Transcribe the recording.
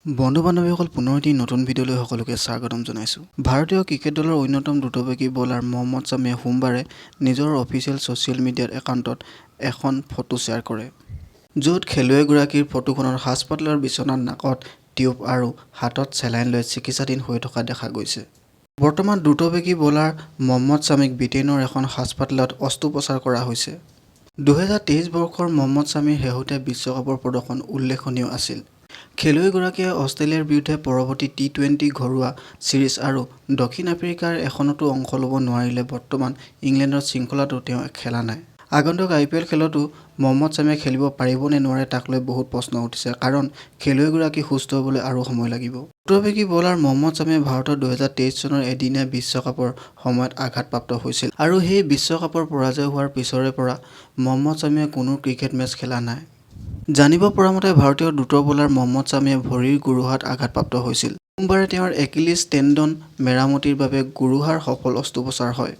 বন্ধু বান্ধৱীসকল পুনৰ এটি নতুন ভিডিঅ'লৈ সকলোকে স্বাগতম জনাইছোঁ। ভাৰতীয় ক্ৰিকেট দলৰ অন্যতম দ্ৰুতবেগী বলাৰ মহম্মদ ছামীয়ে সোমবাৰে নিজৰ অফিচিয়েল ছ'চিয়েল মিডিয়া একাউণ্টত এখন ফটো শ্বেয়াৰ কৰে। য'ত খেলুৱৈগৰাকীৰ ফটোখনত হাস্পতালৰ বিচনাত নাকত টিউব আৰু হাতত চেলাইন লৈ চিকিৎসাধীন হৈ থকা দেখা গৈছে। বৰ্তমান দ্ৰুতবেগী বলাৰ মহম্মদ ছামীক ব্ৰিটেইনৰ এখন হাস্পতালত অস্ত্ৰোপচাৰ কৰা হৈছে। 2023 বৰ্ষৰ মহম্মদ ছামীৰ শেহতীয়া বিশ্বকাপৰ প্ৰদৰ্শন উল্লেখনীয় আছিল। খেলুৱৈগৰাকীয়ে অষ্ট্ৰেলিয়াৰ বিৰুদ্ধে পৰৱৰ্তী টি-20 ঘৰুৱা ছিৰিজ আৰু দক্ষিণ আফ্ৰিকাৰ এখনতো অংশ ল'ব নোৱাৰিলে। বৰ্তমান ইংলেণ্ডৰ শৃংখলাতো তেওঁ খেলা নাই। আগন্তুক IPL খেলতো মহম্মদ ছামীয়ে খেলিব পাৰিব নে নোৱাৰে তাক লৈ বহুত প্ৰশ্ন উঠিছে, কাৰণ খেলুৱৈগৰাকী সুস্থ হ'বলৈ আৰু সময় লাগিব। দ্ৰুতবেগী বলাৰ মহম্মদ ছামীয়ে ভাৰতৰ 2023 চনৰ এদিনীয়া বিশ্বকাপৰ সময়ত আঘাতপ্ৰাপ্ত হৈছিল আৰু সেই বিশ্বকাপৰ পৰাজয় হোৱাৰ পিছৰে পৰা মহম্মদ ছামীয়ে কোনো ক্ৰিকেট মেচ খেলা নাই। জানিব পৰা মতে ভাৰতীয় দ্ৰুত বলাৰ মহম্মদ ছামীয়ে ভৰিৰ গোৰোহাত আঘাতপ্ৰাপ্ত হৈছিল। সোমবাৰে তেওঁৰ একিলিছ টেণ্ডন মেৰামতিৰ বাবে গোৰোহাৰ সফল অস্ত্ৰোপচাৰ হয়।